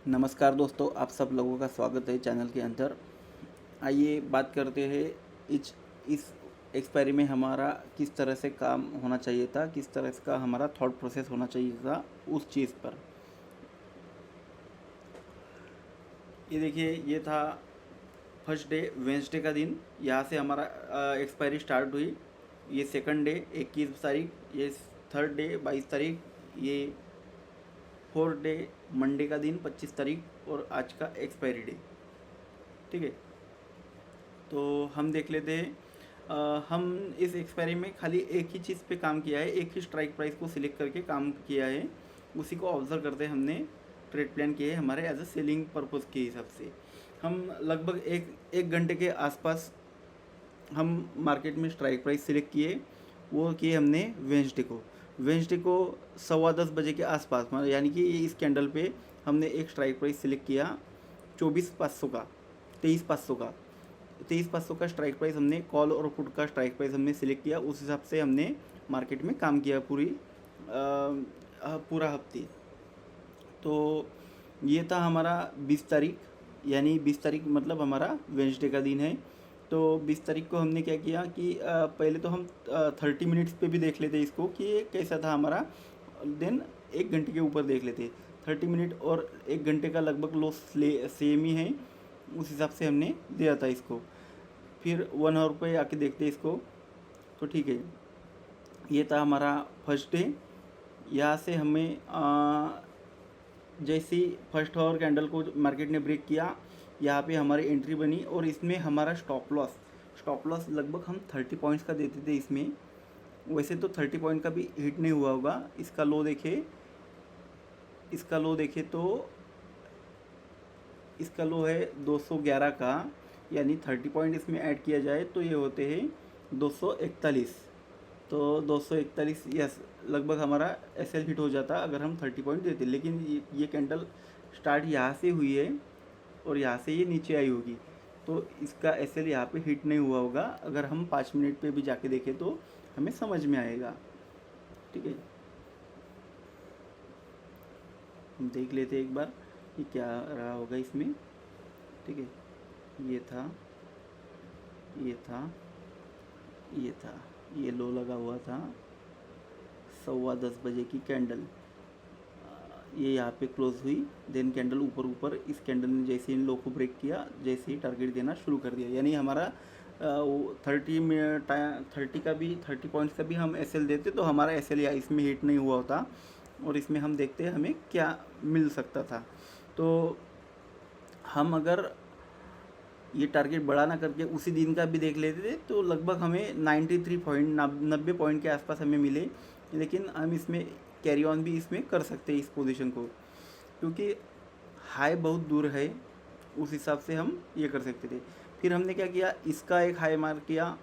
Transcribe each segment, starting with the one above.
नमस्कार दोस्तों, आप सब लोगों का स्वागत है चैनल के अंदर। आइए बात करते हैं इस एक्सपायरी में हमारा किस तरह से काम होना चाहिए था, किस तरह का हमारा थॉट प्रोसेस होना चाहिए था उस चीज़ पर। ये देखिए, ये था फर्स्ट डे वेंसडे का दिन। यहाँ से हमारा एक्सपायरी स्टार्ट हुई। ये सेकंड डे 21 तारीख, ये थर्ड डे 22 तारीख, ये फोर्थ डे मंडे का दिन 25 तारीख और आज का एक्सपायरी डे। ठीक है, तो हम देख लेते हैं। हम इस एक्सपायरी में खाली एक ही चीज़ पे काम किया है, एक ही स्ट्राइक प्राइस को सिलेक्ट करके काम किया है। उसी को ऑब्जर्व करते हमने ट्रेड प्लान किए हमारे एज अ सेलिंग पर्पज़ के हिसाब से। हम लगभग एक एक घंटे के आसपास हम मार्केट में स्ट्राइक प्राइस सिलेक्ट किए। वो किए हमने वेंसडे को 10:15 बजे के आसपास, मतलब यानी कि इस कैंडल पे हमने एक स्ट्राइक प्राइस सिलेक्ट किया 24,500 का, 23,500 का। 23,500 का स्ट्राइक प्राइस हमने कॉल और पुट का स्ट्राइक प्राइस हमने सिलेक्ट किया। उस हिसाब से हमने मार्केट में काम किया पूरा हफ्ते। तो ये था हमारा 20 तारीख, यानी 20 तारीख मतलब हमारा वेंसडे का दिन है। तो 20 तारीख को हमने क्या किया कि पहले तो हम 30 मिनट्स पे भी देख लेते इसको कि ये कैसा था हमारा। देन एक घंटे के ऊपर देख लेते। 30 मिनट और एक घंटे का लगभग लॉस सेम ही है। उस हिसाब से हमने दिया था इसको। फिर 1 आवर पे आके देखते इसको। तो ठीक है, ये था हमारा फर्स्ट डे। यहाँ से हमें जैसे ही फर्स्ट आवर कैंडल को मार्केट ने ब्रेक किया, यहाँ पे हमारी एंट्री बनी और इसमें हमारा स्टॉप लॉस लगभग हम 30 पॉइंट्स का देते थे इसमें। वैसे तो 30 पॉइंट का भी हिट नहीं हुआ होगा। इसका लो देखे तो इसका लो है 211 का, यानी 30 पॉइंट इसमें ऐड किया जाए तो ये होते हैं 241। तो 241, यस, लगभग हमारा एसएल हिट हो जाता अगर हम 30 पॉइंट देते। लेकिन ये कैंडल स्टार्ट यहाँ से हुई है और यहाँ से ये नीचे आई होगी, तो इसका एसएल यहाँ पे हिट नहीं हुआ होगा। अगर हम 5 मिनट पे भी जाके देखें तो हमें समझ में आएगा। ठीक है, हम देख लेते एक बार कि क्या रहा होगा इसमें। ठीक है, ये था, ये था, ये था, ये लो लगा हुआ था 10:15 बजे की कैंडल। ये यहाँ पे क्लोज हुई। देन कैंडल ऊपर ऊपर, इस कैंडल ने जैसे इन लो को ब्रेक किया, जैसे ही टारगेट देना शुरू कर दिया, यानी हमारा 30 पॉइंट्स का भी हम एसएल देते तो हमारा एसएल या इसमें हिट नहीं हुआ होता और इसमें हम देखते हमें क्या मिल सकता था। तो हम अगर ये टारगेट बड़ा ना करके उसी दिन का भी देख लेते थे तो लगभग हमें 93 पॉइंट, 90 पॉइंट के आसपास हमें मिले। लेकिन हम इसमें कैरी ऑन भी इसमें कर सकते हैं इस पोजीशन को, क्योंकि हाई बहुत दूर है। उस हिसाब से हम ये कर सकते थे। फिर हमने क्या किया, इसका एक हाई मार्क किया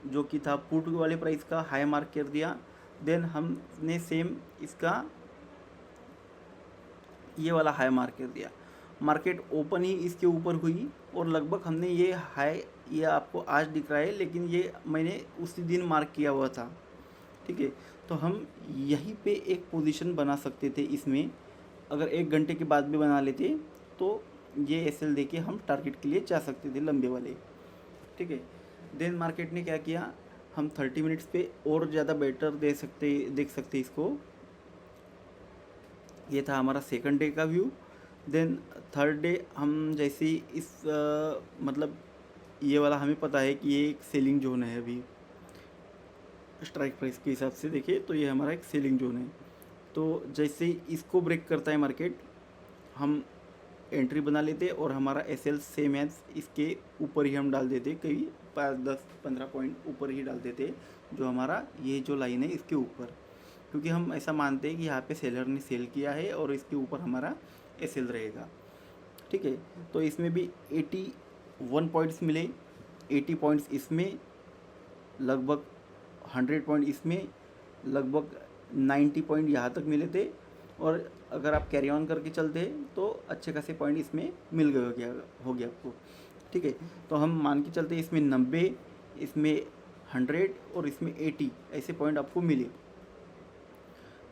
जो कि था पुट वाले प्राइस का, हाई मार्क कर दिया। देन हमने सेम इसका ये वाला हाई मार्क कर दिया। मार्केट ओपन ही इसके ऊपर हुई और लगभग हमने ये हाई, ये आपको आज दिख रहा है लेकिन ये मैंने उसी दिन मार्क किया हुआ था। ठीक है, तो हम यहीं पे एक पोजीशन बना सकते थे इसमें। अगर एक घंटे के बाद भी बना लेते तो ये एसएल देके हम टारगेट के लिए जा सकते थे लंबे वाले। ठीक है, देन मार्केट ने क्या किया, हम 30 मिनट्स पे और ज़्यादा बेटर देख सकते इसको। ये था हमारा सेकंड डे का व्यू। देन थर्ड डे हम जैसे ही मतलब ये वाला हमें पता है कि ये एक सेलिंग जोन है। अभी स्ट्राइक प्राइस के हिसाब से देखिए तो ये हमारा एक सेलिंग जोन है। तो जैसे ही इसको ब्रेक करता है मार्केट, हम एंट्री बना लेते और हमारा एसएल सेम एज इसके ऊपर ही हम डाल देते, कई 5, 10, 15 पॉइंट ऊपर ही डाल देते, जो हमारा ये जो लाइन है इसके ऊपर। क्योंकि हम ऐसा मानते हैं कि यहाँ पे सेलर ने सेल किया है और इसके ऊपर हमारा एसएल रहेगा। ठीक है, तो इसमें भी 81 पॉइंट्स मिले। 80 पॉइंट्स इसमें, लगभग 100 पॉइंट इसमें, लगभग 90 पॉइंट यहाँ तक मिले थे। और अगर आप कैरी ऑन करके चलते तो अच्छे खासे पॉइंट इसमें मिल गए हो गया आपको। ठीक है, तो हम मान के चलते इसमें 90, इसमें 100 और इसमें 80 ऐसे पॉइंट आपको मिले।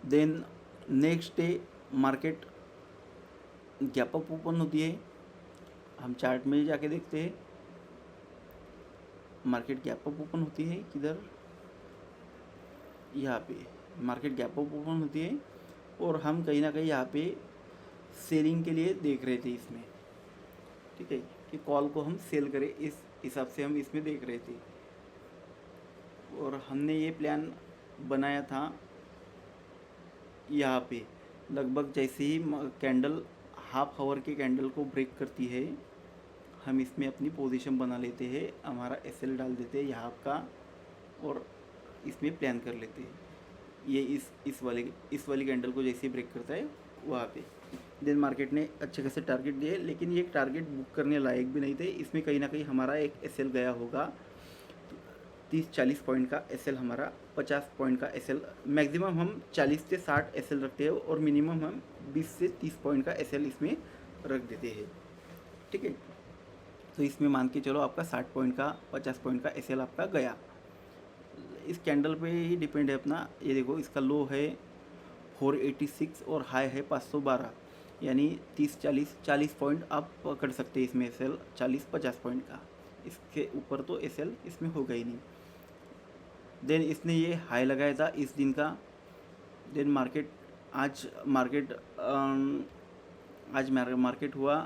Then next day market gap up open होती है, हम चार्ट में जाके देखते हैं मार्केट गैप अप ओपन होती है किधर, यहाँ पे मार्केट गैप अप ओपन होती है और हम कहीं ना कहीं यहाँ पे सेलिंग के लिए देख रहे थे इसमें, ठीक है, कि कॉल को हम सेल करें, इस हिसाब से हम इसमें देख रहे थे। और हमने ये प्लान बनाया था यहाँ पे लगभग जैसे ही कैंडल हाफ आवर के कैंडल को ब्रेक करती है, हम इसमें अपनी पोजीशन बना लेते हैं, हमारा एसएल डाल देते हैं यहाँ का और इसमें प्लान कर लेते हैं। ये इस वाली कैंडल को जैसे ही ब्रेक करता है वहाँ पे देन मार्केट ने अच्छे खासे टारगेट दिए, लेकिन ये टारगेट बुक करने लायक भी नहीं थे। इसमें कहीं ना कहीं हमारा एक एसएल गया होगा 30-40 पॉइंट का एसएल, हमारा 50 पॉइंट का एसएल, मैक्सिमम हम 40 से 60 एसएल रखते हैं और मिनिमम हम 20 से 30 पॉइंट का एसएल इसमें रख देते हैं, ठीक है। तो इसमें मान के चलो आपका 60 पॉइंट का 50 पॉइंट का एसएल आपका गया। इस कैंडल पे ही डिपेंड है अपना, ये देखो इसका लो है 486 और हाई है 512, यानी 30-40 पॉइंट आप पकड़ सकते हैं इसमें एसएल, 40-50 पॉइंट का, इसके ऊपर तो एसएल इसमें होगा ही नहीं। देन इसने ये हाई लगाया था इस दिन का, देन मार्केट हुआ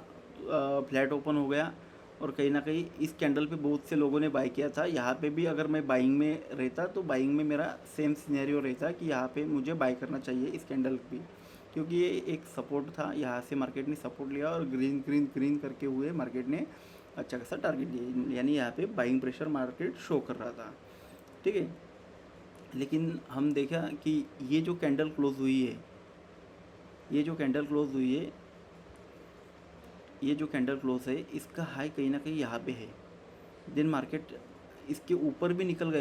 फ्लैट ओपन हो गया और कहीं ना कहीं इस कैंडल पे बहुत से लोगों ने बाई किया था। यहाँ पे भी अगर मैं बाइंग में रहता तो बाइंग में मेरा सेम सिनेरियो रहता कि यहाँ पे मुझे बाई करना चाहिए इस कैंडल भी, क्योंकि ये एक सपोर्ट था, यहाँ से मार्केट ने सपोर्ट लिया और ग्रीन करके हुए मार्केट ने अच्छा खासा टारगेट दिया, यानी यहाँ पे बाइंग प्रेशर मार्केट शो कर रहा था, ठीक है। लेकिन हम देखा कि ये जो कैंडल क्लोज हुई है, ये जो कैंडल क्लोज है इसका हाई कहीं ना कहीं यहाँ पे है। देन मार्केट इसके ऊपर भी निकल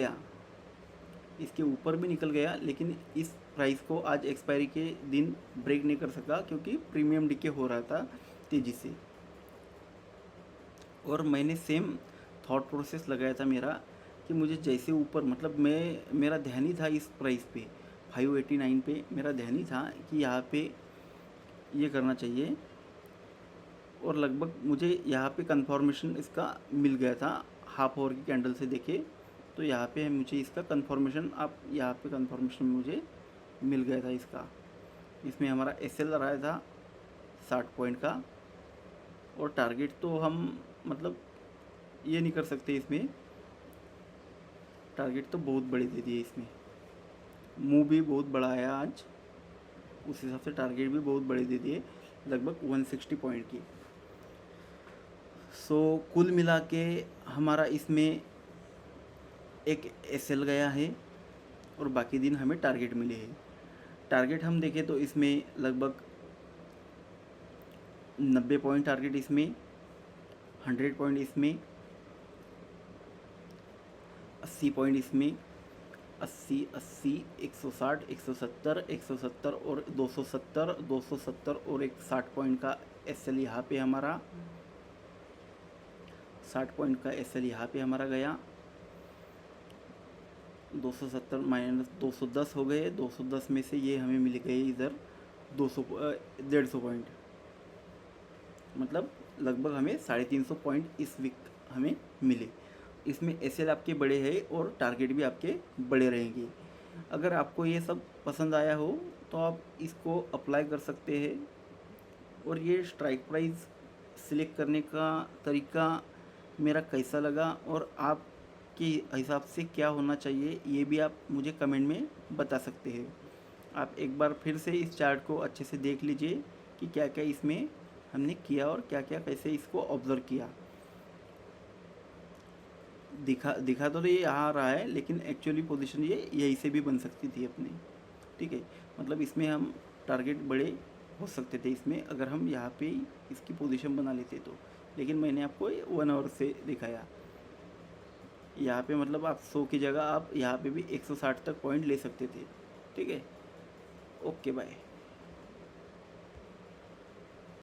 गया, लेकिन इस प्राइस को आज एक्सपायरी के दिन ब्रेक नहीं कर सका क्योंकि प्रीमियम डीके हो रहा था तेज़ी से। और मैंने सेम थॉट प्रोसेस लगाया था मेरा कि मुझे जैसे ऊपर, मतलब मेरा ध्यान ही था इस प्राइस पे 589 पे, मेरा ध्यान ही था कि यहाँ पे ये करना चाहिए और लगभग मुझे यहाँ पे कंफर्मेशन इसका मिल गया था। हाफ आवर की कैंडल से देखे तो यहाँ पे मुझे इसका कंफर्मेशन, यहाँ पे कंफर्मेशन मुझे मिल गया था इसका। इसमें हमारा एसएल रहा था 60 पॉइंट का और टारगेट तो हम मतलब ये नहीं कर सकते, इसमें टारगेट तो बहुत बड़े दे दिए, इसमें मूव भी बहुत बड़ा आया आज, उस हिसाब से टारगेट भी बहुत बड़े दे दिए लगभग 160 पॉइंट की। सो कुल मिला के हमारा इसमें एक एसएल गया है और बाकी दिन हमें टारगेट मिले हैं। टारगेट हम देखें तो इसमें लगभग 90 पॉइंट टारगेट, इसमें 100 पॉइंट, इसमें 80 पॉइंट, इसमें 80, 160, 170 और 270 और एक 60 पॉइंट का एसएल यहाँ पे हमारा, 60 पॉइंट का एसएल यहाँ पे हमारा गया। 270 माइनस 210 हो गए, 210 में से ये हमें मिल गए इधर 150 पॉइंट, मतलब लगभग हमें 350 पॉइंट इस वीक हमें मिले। इसमें एसएल आपके बड़े हैं और टारगेट भी आपके बड़े रहेंगे। अगर आपको ये सब पसंद आया हो तो आप इसको अप्लाई कर सकते हैं। और ये स्ट्राइक प्राइस सिलेक्ट करने का तरीका मेरा कैसा लगा और आपके हिसाब से क्या होना चाहिए, ये भी आप मुझे कमेंट में बता सकते हैं। आप एक बार फिर से इस चार्ट को अच्छे से देख लीजिए कि क्या क्या इसमें हमने किया और क्या क्या कैसे इसको ऑब्ज़र्व किया। दिखा तो ये आ रहा है, लेकिन एक्चुअली पोजीशन ये यहीं से भी बन सकती थी अपनी, ठीक है। मतलब इसमें हम टारगेट बड़े हो सकते थे इसमें, अगर हम यहाँ पे इसकी पोजीशन बना लेते तो। लेकिन मैंने आपको 1 आवर से दिखाया। यहाँ पे मतलब आप 100 की जगह आप यहाँ पे भी 160 तक पॉइंट ले सकते थे, ठीक है। Okay bye.